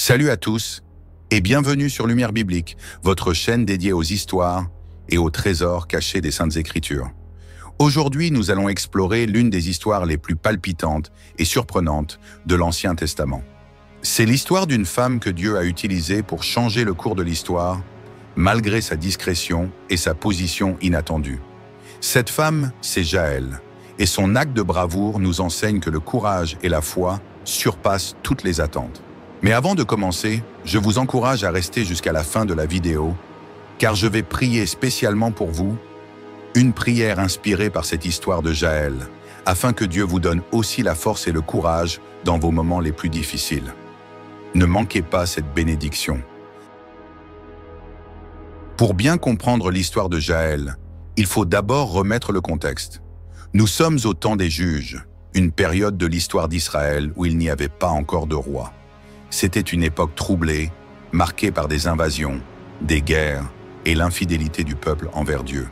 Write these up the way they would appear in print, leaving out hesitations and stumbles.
Salut à tous et bienvenue sur Lumière Biblique, votre chaîne dédiée aux histoires et aux trésors cachés des Saintes Écritures. Aujourd'hui, nous allons explorer l'une des histoires les plus palpitantes et surprenantes de l'Ancien Testament. C'est l'histoire d'une femme que Dieu a utilisée pour changer le cours de l'histoire, malgré sa discrétion et sa position inattendue. Cette femme, c'est Jaël, et son acte de bravoure nous enseigne que le courage et la foi surpassent toutes les attentes. Mais avant de commencer, je vous encourage à rester jusqu'à la fin de la vidéo, car je vais prier spécialement pour vous, une prière inspirée par cette histoire de Jaël, afin que Dieu vous donne aussi la force et le courage dans vos moments les plus difficiles. Ne manquez pas cette bénédiction. Pour bien comprendre l'histoire de Jaël, il faut d'abord remettre le contexte. Nous sommes au temps des juges, une période de l'histoire d'Israël où il n'y avait pas encore de roi. C'était une époque troublée, marquée par des invasions, des guerres et l'infidélité du peuple envers Dieu.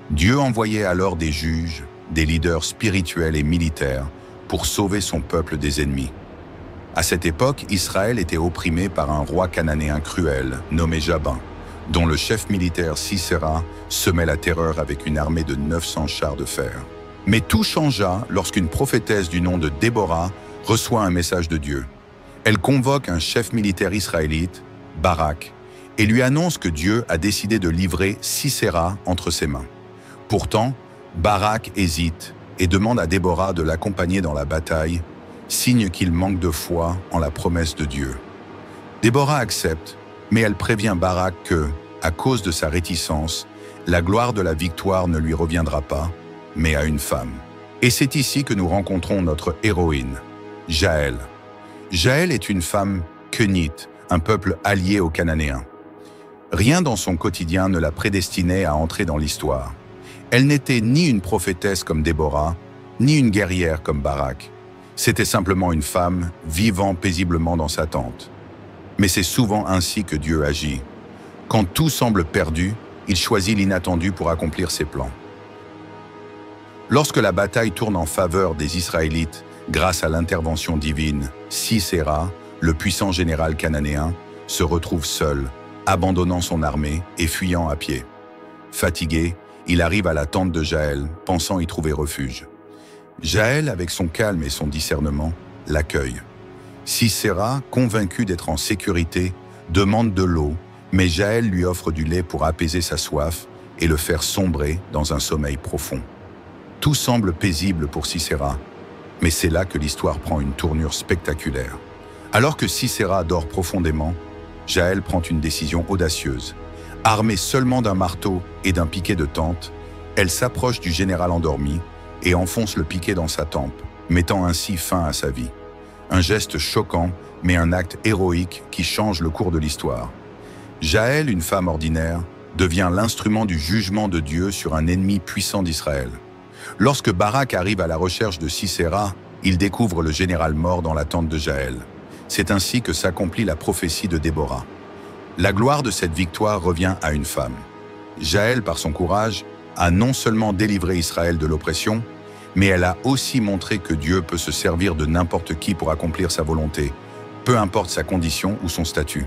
Dieu envoyait alors des juges, des leaders spirituels et militaires pour sauver son peuple des ennemis. À cette époque, Israël était opprimé par un roi cananéen cruel nommé Jabin, dont le chef militaire Sisera semait la terreur avec une armée de 900 chars de fer. Mais tout changea lorsqu'une prophétesse du nom de Déborah reçoit un message de Dieu. Elle convoque un chef militaire israélite, Barak, et lui annonce que Dieu a décidé de livrer Sisera entre ses mains. Pourtant, Barak hésite et demande à Déborah de l'accompagner dans la bataille, signe qu'il manque de foi en la promesse de Dieu. Déborah accepte, mais elle prévient Barak que, à cause de sa réticence, la gloire de la victoire ne lui reviendra pas, mais à une femme. Et c'est ici que nous rencontrons notre héroïne, Jaël. Jaël est une femme kenite, un peuple allié aux Cananéens. Rien dans son quotidien ne la prédestinait à entrer dans l'histoire. Elle n'était ni une prophétesse comme Déborah, ni une guerrière comme Barak. C'était simplement une femme vivant paisiblement dans sa tente. Mais c'est souvent ainsi que Dieu agit. Quand tout semble perdu, il choisit l'inattendu pour accomplir ses plans. Lorsque la bataille tourne en faveur des Israélites, grâce à l'intervention divine, Sisera, le puissant général cananéen, se retrouve seul, abandonnant son armée et fuyant à pied. Fatigué, il arrive à la tente de Jaël, pensant y trouver refuge. Jaël, avec son calme et son discernement, l'accueille. Sisera, convaincu d'être en sécurité, demande de l'eau, mais Jaël lui offre du lait pour apaiser sa soif et le faire sombrer dans un sommeil profond. Tout semble paisible pour Sisera, mais c'est là que l'histoire prend une tournure spectaculaire. Alors que Sisera dort profondément, Jaël prend une décision audacieuse. Armée seulement d'un marteau et d'un piquet de tente, elle s'approche du général endormi et enfonce le piquet dans sa tempe, mettant ainsi fin à sa vie. Un geste choquant, mais un acte héroïque qui change le cours de l'histoire. Jaël, une femme ordinaire, devient l'instrument du jugement de Dieu sur un ennemi puissant d'Israël. Lorsque Barak arrive à la recherche de Sisera, il découvre le général mort dans la tente de Jaël. C'est ainsi que s'accomplit la prophétie de Déborah. La gloire de cette victoire revient à une femme. Jaël, par son courage, a non seulement délivré Israël de l'oppression, mais elle a aussi montré que Dieu peut se servir de n'importe qui pour accomplir sa volonté, peu importe sa condition ou son statut.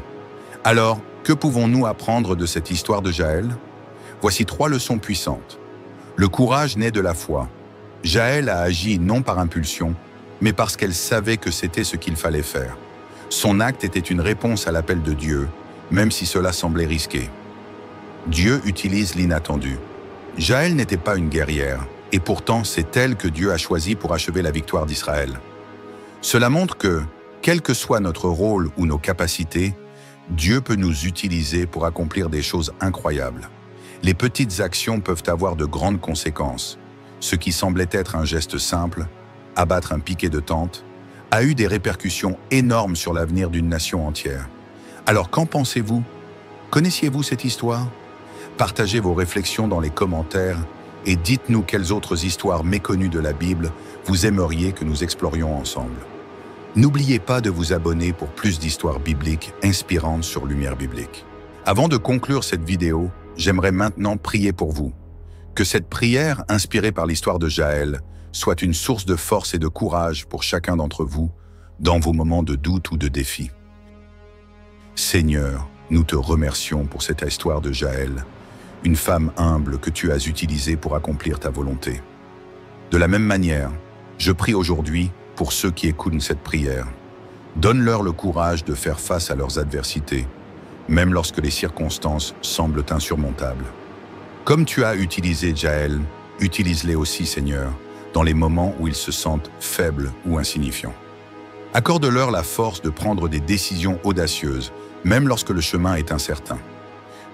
Alors, que pouvons-nous apprendre de cette histoire de Jaël? Voici 3 leçons puissantes. Le courage naît de la foi. Jaël a agi non par impulsion, mais parce qu'elle savait que c'était ce qu'il fallait faire. Son acte était une réponse à l'appel de Dieu, même si cela semblait risqué. Dieu utilise l'inattendu. Jaël n'était pas une guerrière, et pourtant c'est elle que Dieu a choisie pour achever la victoire d'Israël. Cela montre que, quel que soit notre rôle ou nos capacités, Dieu peut nous utiliser pour accomplir des choses incroyables. Les petites actions peuvent avoir de grandes conséquences. Ce qui semblait être un geste simple, abattre un piquet de tente, a eu des répercussions énormes sur l'avenir d'une nation entière. Alors qu'en pensez-vous? Connaissiez-vous cette histoire? Partagez vos réflexions dans les commentaires et dites-nous quelles autres histoires méconnues de la Bible vous aimeriez que nous explorions ensemble. N'oubliez pas de vous abonner pour plus d'histoires bibliques inspirantes sur Lumière Biblique. Avant de conclure cette vidéo, j'aimerais maintenant prier pour vous. Que cette prière, inspirée par l'histoire de Jaël, soit une source de force et de courage pour chacun d'entre vous dans vos moments de doute ou de défi. Seigneur, nous te remercions pour cette histoire de Jaël, une femme humble que tu as utilisée pour accomplir ta volonté. De la même manière, je prie aujourd'hui pour ceux qui écoutent cette prière. Donne-leur le courage de faire face à leurs adversités, même lorsque les circonstances semblent insurmontables. Comme tu as utilisé Jaël, utilise-les aussi, Seigneur, dans les moments où ils se sentent faibles ou insignifiants. Accorde-leur la force de prendre des décisions audacieuses, même lorsque le chemin est incertain.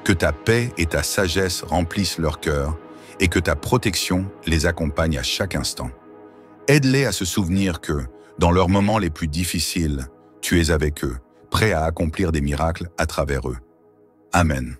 Que ta paix et ta sagesse remplissent leur cœur et que ta protection les accompagne à chaque instant. Aide-les à se souvenir que, dans leurs moments les plus difficiles, tu es avec eux, prêt à accomplir des miracles à travers eux. Amen.